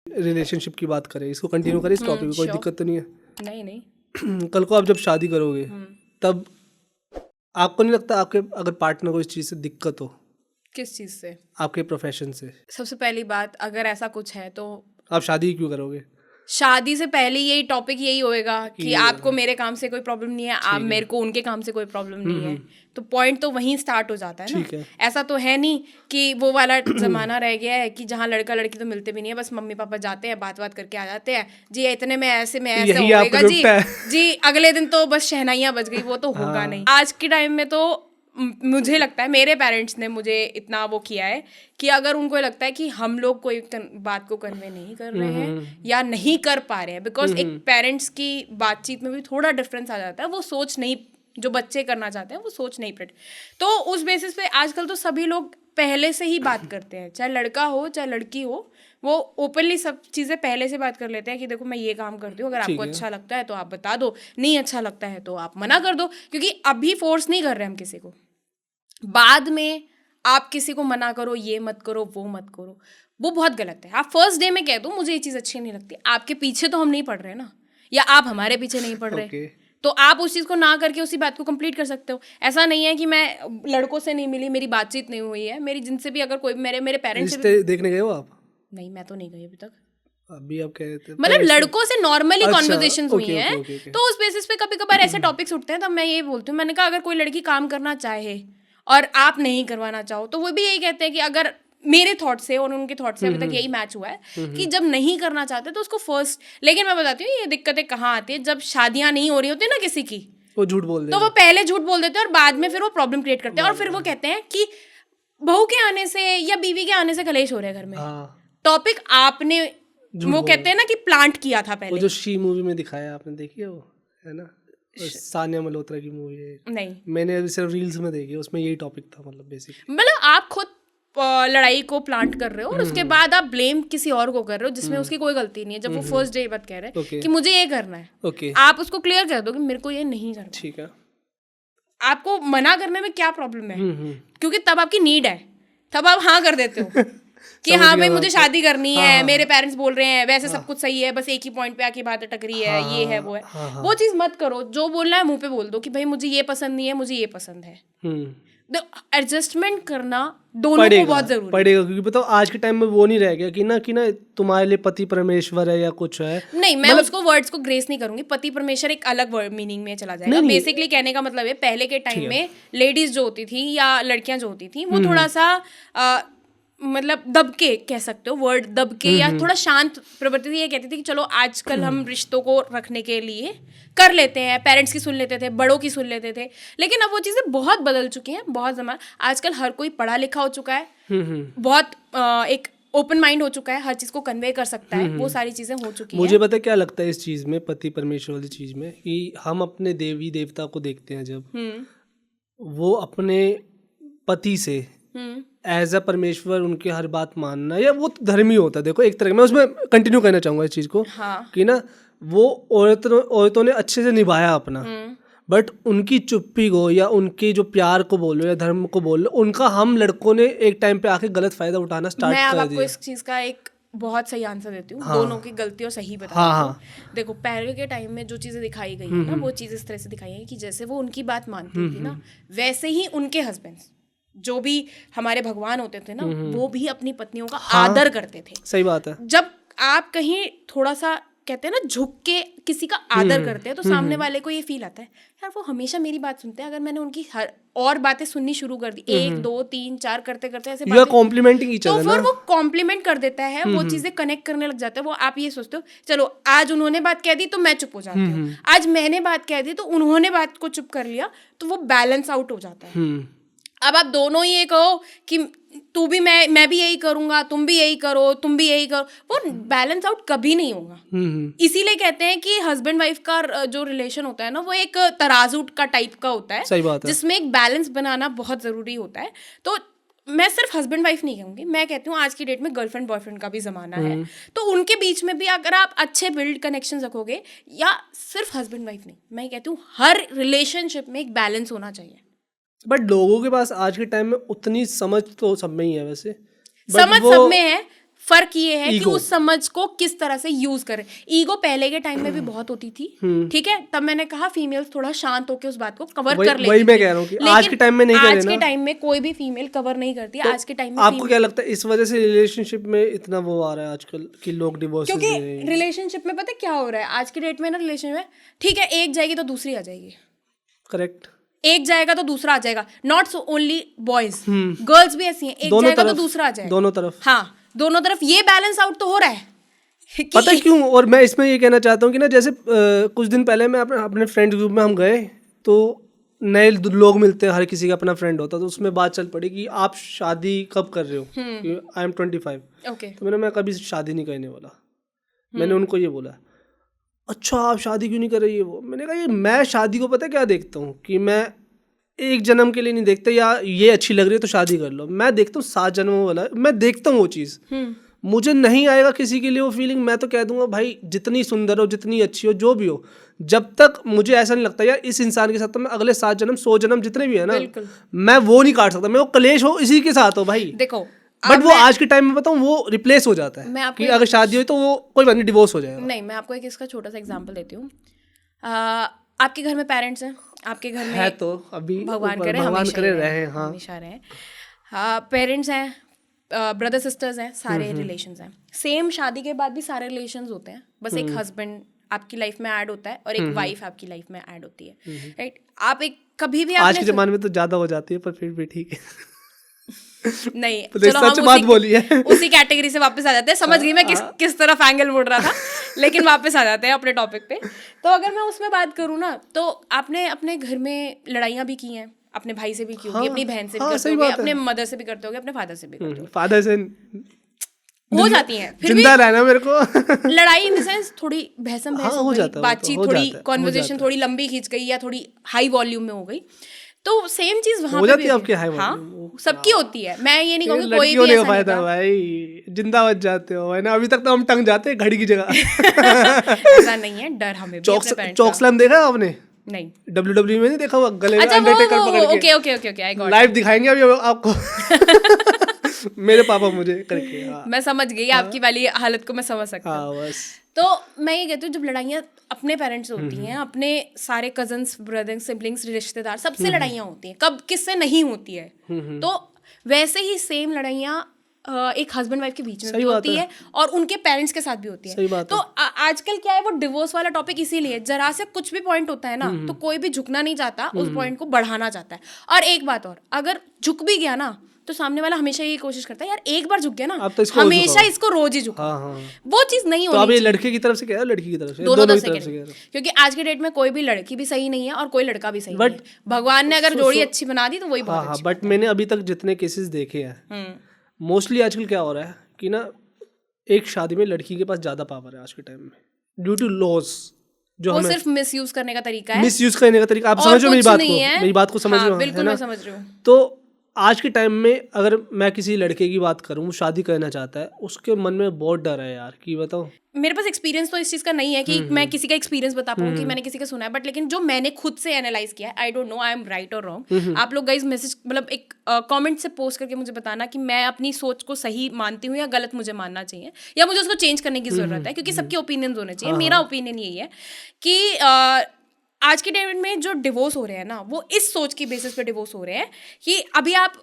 Relationship की बात करें, इसको कंटिन्यू करें, इस टॉपिक में कोई sure. दिक्कत तो नहीं है? नहीं कल को आप जब शादी करोगे तब आपको नहीं लगता आपके अगर पार्टनर को इस चीज़ से दिक्कत हो, किस चीज़ से? आपके प्रोफेशन से, सबसे पहली बात, अगर ऐसा कुछ है तो आप शादी क्यों करोगे? शादी से पहले यही टॉपिक यही होएगा कि ये आपको मेरे काम से कोई प्रॉब्लम नहीं है, आप मेरे को उनके काम से कोई प्रॉब्लम नहीं है, तो पॉइंट तो वहीं स्टार्ट हो जाता है ठीक ना। है। ऐसा तो है नहीं कि वो वाला जमाना रह गया है कि जहाँ लड़का लड़की तो मिलते भी नहीं है, बस मम्मी पापा जाते हैं, बात करके आ जाते हैं, जी इतने में ऐसे यही आप होएगा जी, रुकता है। जी अगले दिन तो बस शहनाइयाँ बज गई, वो तो होगा नहीं। आज के टाइम में तो मुझे लगता है मेरे पेरेंट्स ने मुझे इतना वो किया है कि अगर उनको लगता है कि हम लोग कोई बात को कन्वे नहीं कर रहे हैं या नहीं कर पा रहे हैं, बिकॉज एक पेरेंट्स की बातचीत में भी थोड़ा डिफरेंस आ जाता है, वो सोच नहीं, जो बच्चे करना चाहते हैं वो सोच नहीं पड़े, तो उस बेसिस पे आजकल तो सभी लोग पहले से ही बात करते हैं, चाहे लड़का हो चाहे लड़की हो, वो ओपनली सब चीज़ें पहले से बात कर लेते हैं कि देखो मैं ये काम करती हूँ, अगर आपको अच्छा लगता है तो आप बता दो, नहीं अच्छा लगता है तो आप मना कर दो, क्योंकि अभी फोर्स नहीं कर रहे हम किसी को। बाद में आप किसी को मना करो, ये मत करो वो मत करो, वो बहुत गलत है। आप फर्स्ट डे में कह दो मुझे ये चीज़ अच्छी नहीं लगती, आपके पीछे तो हम नहीं पड़ रहे ना, या आप हमारे पीछे नहीं पड़ रहे, तो आप उस चीज़ को ना करके उसी बात को कंप्लीट कर सकते हो। ऐसा नहीं है कि मैं लड़कों से नहीं मिली, मेरी बातचीत नहीं हुई है, मेरी जिनसे भी अगर कोई मेरे पेरेंट्स से भी... देखने गए हो आप? नहीं, मैं तो नहीं गई अभी तक। अभी आप कह रहे थे मतलब लड़कों से नॉर्मली कॉन्वर्सेशंस हुई हैं, ओके। तो उस बेसिस पे कभी कभार ऐसे टॉपिक्स उठते हैं, तब मैं ये बोलती हूँ, मैंने कहा अगर कोई लड़की काम करना चाहे और आप नहीं करवाना चाहो, तो वो भी यही कहते हैं कि अगर मेरे थॉट से और उनके थॉट से अभी तक यही मैच हुआ है कि जब नहीं करना चाहते तो उसको फर्स्ट, लेकिन मैं बताती हूँ ये दिक्कतें कहाँ आती है, जब शादियां नहीं हो रही होती ना किसी की, वो झूठ बोल तो वो पहले झूठ बोल देते हैं और बाद में फिर वो प्रॉब्लम क्रिएट करते हैं, और फिर वो कहते हैं कि बहू के आने से या बीवी के आने से कलेश हो रहा है घर में। टॉपिक आपने, वो कहते हैं ना कि प्लांट किया था पहले। वो जो शी मूवी में दिखाया आपने देखी है, वो है ना, सानिया मल्होत्रा की मूवी है। नहीं, मैंने अभी सिर्फ रील्स में देखी, उसमें यही टॉपिक था, मतलब बेसिकली मतलब आप खुद लड़ाई को प्लांट कर रहे हो और उसके बाद आप ब्लेम किसी और को कर रहे हो जिसमें उसकी कोई गलती नहीं है। जब वो फर्स्ट डे बात कह रहे हैं कि मुझे ये करना है, आप उसको क्लियर कर दो कि मेरे को ये नहीं करना। ठीक है, आपको मना करने में क्या प्रॉब्लम है, क्योंकि तब आपकी नीड है, तब आप हाँ कर देते हो कि हाँ भाई मुझे शादी करनी है, मेरे पेरेंट्स बोल रहे हैं, वैसे सब कुछ सही है, बस एक ही पॉइंट पे आके बात अटक रही है, ये है वो है, वो चीज मत करो। जो बोलना है मुंह पे बोल दो कि भाई मुझे ये पसंद नहीं है, मुझे ये पसंद है। एडजस्टमेंट करना दोनों को बहुत जरूरी पड़ेगा, क्योंकि बताओ आज के टाइम में वो नहीं रह गया कि ना तुम्हारे लिए पति परमेश्वर है या कुछ है। नहीं, मैं उसको वर्ड्स को ग्रेस नहीं करूंगी, पति परमेश्वर एक अलग वर्ड मीनिंग में चला जाएगा। बेसिकली कहने का मतलब है पहले के टाइम में लेडीज जो होती थी या लड़कियां जो होती थी वो थोड़ा सा मतलब दबके कह सकते हो, वर्ड दबके या थोड़ा शांत प्रवृत्ति थी। ये कहती थी कि चलो आजकल हम रिश्तों को रखने के लिए कर लेते हैं, पेरेंट्स की सुन लेते थे, बड़ों की सुन लेते थे, लेकिन अब वो चीज़ें बहुत बदल चुकी हैं, बहुत ज़माना, आजकल हर कोई पढ़ा लिखा हो चुका है, बहुत एक ओपन माइंड हो चुका है, हर चीज़ को कन्वे कर सकता है, वो सारी चीज़ें हो चुकी हैं। मुझे पता है क्या लगता है इस चीज़ में, पति परमेश्वर वाली चीज़ में, कि हम अपने देवी देवता को देखते हैं जब वो अपने पति से एज अ परमेश्वर उनके हर बात मानना, या वो धर्मी होता है। देखो एक तरह मैं उसमें कंटिन्यू करना चाहूँगा इस चीज़ को, कि ना वो औरतों ने अच्छे से निभाया अपना, बट उनकी चुप्पी को या उनके जो प्यार को बोलो या धर्म को बोलो, उनका हम लड़कों ने एक टाइम पे आके गलत फायदा उठाना स्टार्ट कर दिया। मैं आपको इस चीज़ का एक बहुत सही आंसर देती हूँ, दोनों की गलती और सही बताती हूँ। देखो पहले के टाइम में जो चीज़ें दिखाई गई है ना, वो चीज़ इस तरह से दिखाई है कि जैसे वो उनकी बात मानती थी ना, वैसे ही उनके हस्बैंड्स जो भी हमारे भगवान होते थे ना, वो भी अपनी पत्नियों का आदर करते थे। सही बात है। जब आप कहीं थोड़ा सा कहते हैं ना झुक के किसी का आदर करते हैं, तो सामने वाले को ये फील आता है यार वो हमेशा मेरी बात सुनते हैं। अगर मैंने उनकी हर और बातें सुननी शुरू कर दी, 1 2 3 4 करते करते ऐसे बातें, तो फिर वो कॉम्प्लीमेंट कर देता है, वो चीजें कनेक्ट करने लग जाता है। वो आप ये सोचते हो चलो आज उन्होंने बात कह दी तो मैं चुप हो जाती हूँ, आज मैंने बात कह दी तो उन्होंने बात को चुप कर लिया, तो वो बैलेंस आउट हो जाता है। अब आप दोनों ही ये कहो कि तू भी मैं भी यही करूंगा, तुम भी यही करो, तुम भी यही करो, वो बैलेंस आउट कभी नहीं होगा। इसीलिए कहते हैं कि हस्बैंड वाइफ का जो रिलेशन होता है ना, वो एक तराजू का टाइप का होता है, जिसमें एक बैलेंस बनाना बहुत जरूरी होता है। तो मैं सिर्फ हस्बैंड वाइफ नहीं कहूँगी, मैं कहती हूँ आज की डेट में गर्लफ्रेंड बॉयफ्रेंड का भी ज़माना है, तो उनके बीच में भी अगर आप अच्छे बिल्ड कनेक्शन रखोगे, या सिर्फ हस्बैंड वाइफ नहीं, मैं कहती हूँ हर रिलेशनशिप में एक बैलेंस होना चाहिए। बट लोगों के पास आज के टाइम में उतनी समझ तो सब में ही है, वैसे समझ सब में है, फर्क ये है कि Ego. उस समझ को किस तरह से यूज करें। ईगो पहले के टाइम में भी बहुत होती थी, ठीक है, तब मैंने कहा फीमेल्स थोड़ा शांत होकर उस बात को कवर कर लेती वही मैं थी। कह रहा हूँ कि आज के टाइम में नहीं करे आज ना। के टाइम में कोई भी फीमेल कवर नहीं करती। तो आज के टाइम में आपको क्या लगता है इस वजह से रिलेशनशिप में इतना वो आ रहा है आजकल कि लोग डिवोर्स क्योंकि दे रहे हैं? रिलेशनशिप में पता है क्या हो रहा है आज की डेट में ना, रिलेशनशिप में ठीक है एक जाएगी तो दूसरी आ जाएगी, करेक्ट। एक जाएगा तो दूसरा आ जाएगा। नॉट ओनली बॉयज, गर्ल्स भी ऐसी हैं, एक जाएगा तो दूसरा आ जाएगा। दोनों तरफ, हाँ दोनों तरफ ये बैलेंस आउट तो हो रहा है। पता है क्यों? और मैं इसमें ये कहना चाहता हूँ कि ना जैसे कुछ दिन पहले मैं अपने फ्रेंड ग्रुप में हम गए तो नए लोग मिलते हैं, हर किसी का अपना फ्रेंड होता है, तो उसमें बात चल पड़ी कि आप शादी कब कर रहे हो? I am 25। ओके, तो मैं कभी शादी नहीं करने वाला। मैंने उनको ये बोला, अच्छा आप शादी क्यों नहीं कर रही है? वो मैंने कहा ये मैं शादी को पता है क्या देखता हूँ कि मैं एक जन्म के लिए नहीं देखता या ये अच्छी लग रही है तो शादी कर लो। मैं देखता हूँ 7 जन्मों वाला, मैं देखता हूँ वो चीज़। मुझे नहीं आएगा किसी के लिए वो फीलिंग, मैं तो कह दूंगा भाई जितनी सुंदर हो, जितनी अच्छी हो, जो भी हो, जब तक मुझे ऐसा नहीं लगता यार इस इंसान के साथ तो मैं अगले 7 जन्म 100 जन्म जितने भी है ना, मैं वो नहीं काट सकता। मैं वो कलेश हो इसी के साथ हो भाई। देखो बट वो आज के टाइम में बताऊँ वो रिप्लेस हो जाता है कि अगर शादी हो तो वो कोई बात नहीं, डिवोर्स हो जाएगा। नहीं, मैं आपको एक इसका छोटा सा एग्जांपल देती हूँ। आपके घर में पेरेंट्स हैं, आपके घर में है तो अभी भगवान करे रहे, हाँ हमेशा रहे। पेरेंट्स हैं, ब्रदर सिस्टर्स हैं, सारे रिलेशंस हैं। सेम शादी के बाद भी सारे रिलेशंस होते हैं, बस एक हस्बैंड आपकी लाइफ में ऐड होता है और एक वाइफ आपकी लाइफ में ऐड होती है, राइट? आप एक कभी भी आज के जमाने में तो ज्यादा हो जाती है, पर फिर भी ठीक है। नहीं तो चलो सच बात बोली है। उसी कैटेगरी से वापस आ जाते हैं। समझ गई मैं किस तरफ एंगल मुड़ रहा था, लेकिन वापस आ जाते हैं अपने टॉपिक पे। तो अगर मैं उसमें बात करूँ ना, तो आपने अपने घर में लड़ाइयाँ भी की हैं, अपने भाई से भी की होगी, अपनी बहन से भी करते होगे, अपने मदर से भी करते होगे, अपने फादर से भी करते होगे। फादर से हो जाती हैं, फिर भी जिंदा रहना मेरे को। लड़ाई इन द सेंस थोड़ी बहसम बहस हो गई, बातचीत हो थोड़ी, जाता है, कॉन्वर्जेशन थोड़ी लंबी खींच गई या थोड़ी हाई वॉल्यूम में हो गई, तो सेम चीज वहां हो पे जाती भी है आपकी हाई हाँ वॉल्यूम। सबकी होती है। मैं ये नहीं कहूँगी कोई लड़कियों भी ने ऐसा फायदा नहीं था। भाई, जिंदा बच जाते हो है ना। अभी तक तो हम टंग जाते हैं घड़ी की जगह। ऐसा नहीं है, डर हमें भी अपने पेरेंट्स का। चौकस्लैम देखा है आपने? नहीं, WWE में नहीं देखा हुआ गले में अच्छा अंडरटेकर पकड़ के? Okay okay okay okay, I got. Live दिखाएंगे अभी आपको। मेरे पापा मुझे करके। हाँ मैं समझ गई आपकी वाली हालत को, मैं समझ सकती हूँ। हाँ बस। तो मैं ये कहती हूँ जब लड़ाइयाँ अपने पेरेंट्स से होती हैं, अपने सारे कजन्स, ब्रदर्स, सिबलिंग्स, रिश्तेदार, सबसे लड़ाइयाँ होती हैं, कब किससे नहीं होती है। तो वैसे ही सेम लड़ाइयाँ एक हस्बैंड वाइफ के बीच में भी होती है और उनके पेरेंट्स के साथ भी होती है। तो आजकल क्या है, वो डिवोर्स वाला टॉपिक इसीलिए, जरा से कुछ भी पॉइंट होता है ना तो कोई भी झुकना नहीं चाहता, उस पॉइंट को बढ़ाना चाहता है। और एक बात और, अगर झुक भी गया ना तो सामने वाला हमेशा ये कोशिश करता है यार एक बार झुक गया ना तो हमेशा इसको रोज ही झुका। वो चीज नहीं होनी। तो आप ये लड़के की तरफ से कह रहे हो लड़की की तरफ से? दोनों तरफ से कह रहे हो, क्योंकि आज के डेट में कोई भी लड़की भी सही नहीं है और कोई लड़का भी सही नहीं है। भगवान ने अगर जोड़ी अच्छी बना दी तो वही बहुत अच्छी। बट मैंने अभी तक जितने केसेस देखे हैं, मोस्टली आजकल क्या हो रहा है कि ना एक शादी में लड़की के पास ज्यादा पावर है आज के टाइम में, ड्यू टू लॉज। जो वो सिर्फ मिसयूज करने का तरीका है, मिसयूज करने का तरीका। आप समझ रहे हो मेरी बात को समझ रहे हो? बिल्कुल मैं समझ रही हूँ। तो आज के टाइम में अगर मैं किसी लड़के की बात करूँ, शादी करना चाहता है, उसके मन में बहुत डर है यार, कि बताओ। मेरे पास एक्सपीरियंस तो इस चीज़ का नहीं है कि मैं किसी का एक्सपीरियंस बता पाऊँ कि मैंने किसी का सुना है, बट लेकिन जो मैंने खुद से एनालाइज किया है, I don't know I am right और रॉन्ग। आप लोग गाइज मैसेज मतलब एक कमेंट से पोस्ट करके मुझे बताना कि मैं अपनी सोच को सही मानती हूँ या गलत मुझे मानना चाहिए, या मुझे उसको चेंज करने की जरूरत है, क्योंकि सबके ओपिनियन होने चाहिए। मेरा ओपिनियन यही है कि आज के डेट में जो डिवोर्स हो रहे हैं ना, वो इस सोच की बेसिस पे डिवोर्स हो रहे हैं कि अभी आप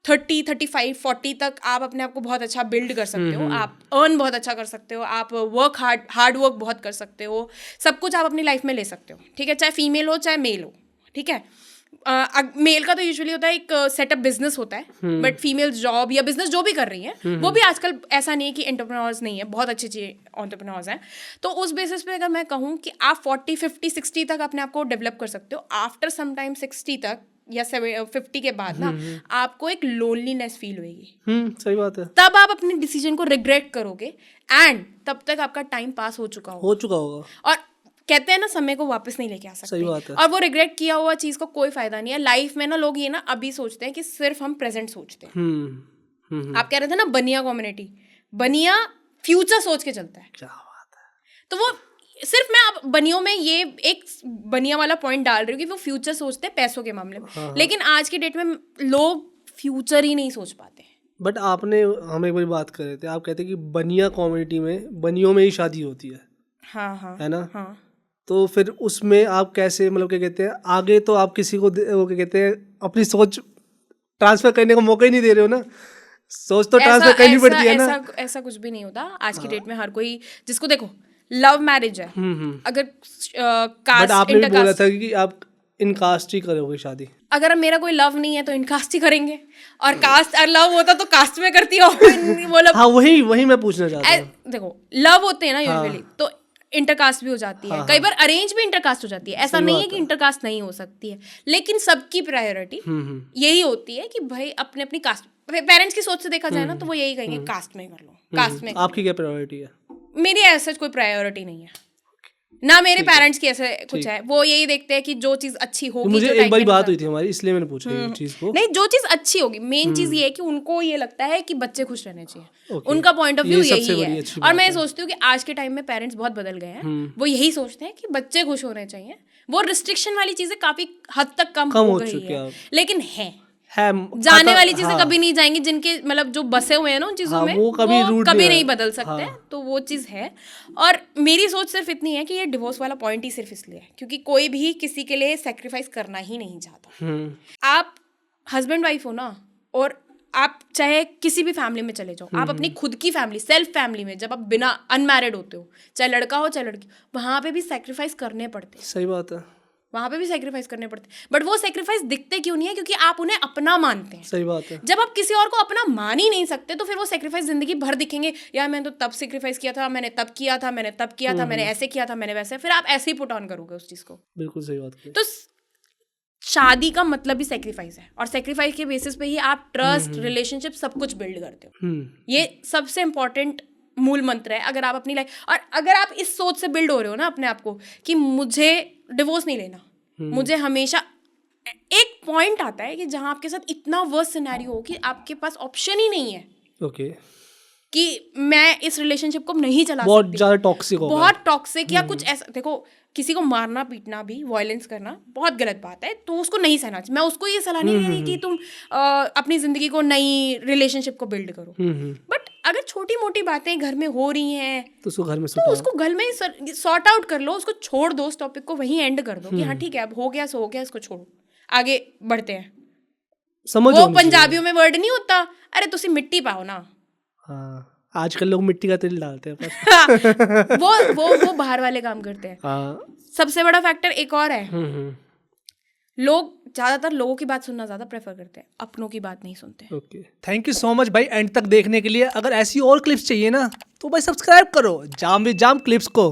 30, 35, 40 तक आप अपने आप को बहुत अच्छा बिल्ड कर सकते हो, आप अर्न बहुत अच्छा कर सकते हो, आप हार्ड वर्क बहुत कर सकते हो, सब कुछ आप अपनी लाइफ में ले सकते हो, ठीक है, चाहे फीमेल हो चाहे मेल हो, ठीक है। मेल का तो यूजुअली होता है एक सेटअप बिजनेस होता है, बट फीमेल जॉब या बिजनेस जो भी कर रही हैं वो भी आजकल ऐसा नहीं है कि एंटरप्रेन्योर्स नहीं है, बहुत अच्छे अच्छे एंटरप्रेन्योर्स हैं। तो उस बेसिस पे अगर मैं कहूँ कि आप 40, 50, 60 तक अपने आप को डेवलप कर सकते हो, आफ्टर सम टाइम 60 तक या 50 के बाद ना आपको एक लोनलीनेस फील होगी। सही बात है। तब आप अपने डिसीजन को रिग्रेट करोगे एंड तब तक आपका टाइम पास हो चुका होगा। और कहते हैं ना समय को वापस नहीं लेके आ सकते। सही बात है। और वो रिग्रेट किया हुआ चीज को कोई फायदा नहीं है लाइफ में ना। लोग ये ना अभी सोचते हैं कि सिर्फ हम प्रेजेंट सोचते हैं। आप कह रहे थे ना बनिया कम्युनिटी, बनिया फ्यूचर सोच के चलता है। क्या बात है। तो वो सिर्फ मैं अब बनियों में ये एक बनिया वाला पॉइंट डाल रही हूँ कि वो फ्यूचर सोचते हैं पैसों के मामले में। लेकिन आज की डेट में लोग फ्यूचर ही नहीं सोच पाते। बट आपने हम एक बार बात कर रहे थे, आप कहते कि बनिया कम्युनिटी में बनियों में ही शादी होती है, हाँ हाँ है ना? हाँ। तो फिर उसमें आप कैसे, मतलब क्या कहते हैं, आगे तो आप किसी को वो क्या कहते हैं अपनी सोच ट्रांसफर करने का मौका ही नहीं दे रहे हो ना, सोच तो ट्रांसफर करनी पड़ती है ना। ऐसा कुछ भी नहीं होता आज की डेट में। हर कोई जिसको देखो लव मैरिज है, अगर बट कास्ट आपने भी बोला इंटरकास्ट, था कि आप इनकास्ट ही करोगे शादी। अगर मेरा कोई लव नहीं है तो इनकास्ट ही करेंगे, और कास्ट और लव होता तो कास्ट में करती हो। वो लोग हाँ वही मैं पूछना चाहता हूँ। देखो लव होते हैं ना यूजुअली, तो इंटरकास्ट भी हो जाती है, कई बार अरेंज भी इंटरकास्ट हो जाती है, ऐसा नहीं है कि इंटरकास्ट नहीं हो सकती है, लेकिन सबकी प्रायोरिटी यही होती है कि भाई अपने अपनी कास्ट, पेरेंट्स की सोच से देखा जाए ना तो वो यही कहेंगे कास्ट में कर लो, कास्ट में। आपकी क्या प्रायोरिटी है? मेरी ऐसा कोई प्रायोरिटी नहीं है ना, मेरे पेरेंट्स की ऐसे कुछ है, वो यही देखते हैं कि जो चीज अच्छी होगी, मुझे जो एक time बार के बात अनुसार- हुई थी हमारी, इसलिए मैंने पूछा ये चीज को। नहीं, जो चीज अच्छी होगी, मेन चीज ये है कि उनको ये लगता है कि बच्चे खुश रहने चाहिए, Okay. उनका पॉइंट ऑफ व्यू ये सबसे यही बड़ी है। अच्छी और बात मैं है। सोचती हूँ कि आज के टाइम में पेरेंट्स बहुत बदल गए हैं, वो यही सोचते हैं कि बच्चे खुश होने चाहिए, वो रिस्ट्रिक्शन वाली चीजें काफी हद तक कम हो गई चुकी है, है। लेकिन है जाने जाने वाली चीजें कभी नहीं जाएंगी, जिनके मतलब जो बसे हुए हैं ना उन चीजों में, वो कभी रूट कभी नहीं नहीं है। बदल सकते हैं, तो वो चीज है। और मेरी सोच सिर्फ इतनी है कि ये डिवोर्स वाला पॉइंट ही सिर्फ इसलिए है क्योंकि कोई भी किसी के लिए सेक्रीफाइस करना ही नहीं चाहता। आप हस्बैंड वाइफ हो ना, और आप चाहे किसी भी फैमिली में चले जाओ, आप अपनी खुद की फैमिली, सेल्फ फैमिली में जब आप बिना अनमैरिड होते हो, चाहे लड़का हो चाहे लड़की, वहां पे भी सेक्रीफाइस करने पड़ते हैं। सही बात है, वहां पे भी सेक्रीफाइस करने पड़ते हैं, बट वो सेक्रीफाइस दिखते क्यों नहीं है? क्योंकि आप उन्हें अपना मानते हैं। सही बात है। जब आप किसी और को अपना मान ही नहीं सकते तो फिर वो सेक्रीफाइस जिंदगी भर दिखेंगे, यार मैंने तो तब सेक्रीफाइस किया था, मैंने तब किया था, मैंने तब किया था, मैंने ऐसे किया था, मैंने वैसे, फिर आप ऐसे ही पुट ऑन करोगे उस चीज को। बिल्कुल सही बात की। तो शादी का मतलब ही सेक्रीफाइस है, और सेक्रीफाइस के बेसिस पे ही आप ट्रस्ट, रिलेशनशिप सब कुछ बिल्ड करते हो। ये सबसे इंपॉर्टेंट मूल मंत्र है अगर आप अपनी लाइफ, और अगर आप इस सोच से बिल्ड हो रहे हो ना अपने आप को कि मुझे डिवोर्स नहीं लेना, मुझे हमेशा, एक पॉइंट आता है कि जहां आपके साथ इतना वर्स्ट सिनेरियो हो कि आपके पास ऑप्शन ही नहीं है ओके, कि मैं इस रिलेशनशिप को नहीं चला बहुत सकती, ज्यादा टॉक्सिक होगा, बहुत टॉक्सिक या कुछ ऐसा। देखो, किसी को मारना पीटना भी, वायलेंस करना बहुत गलत बात है, तो उसको नहीं सहना चाहिए। मैं उसको ये सलाह नहीं दे रही कि तुम अपनी जिंदगी को, नई रिलेशनशिप को बिल्ड करो, बट अगर छोटी मोटी बातें घर में हो रही हैं तो उसको घर में तो उसको घर में सॉर्ट आउट कर लो, उसको छोड़ दो, उस टॉपिक को वहीं एंड कर दो कि हाँ ठीक है, अब हो गया सो हो गया, इसको छोड़ो, आगे बढ़ते हैं। समझ वो पंजाबियों में वर्ड नहीं होता, अरे तुसी मिट्टी पाओ ना। हाँ, आजकल लोग मिट्टी का तेल डालते हैं पर वो बाहर वाले काम करते हैं। हाँ। सबसे बड़ा फैक्टर एक और है, लोग ज्यादातर लोगों की बात सुनना ज्यादा प्रेफर करते हैं, अपनों की बात नहीं सुनते। Okay, thank you so much भाई एंड तक देखने के लिए। अगर ऐसी और क्लिप्स चाहिए ना तो भाई सब्सक्राइब करो जाम विद जाम क्लिप्स को।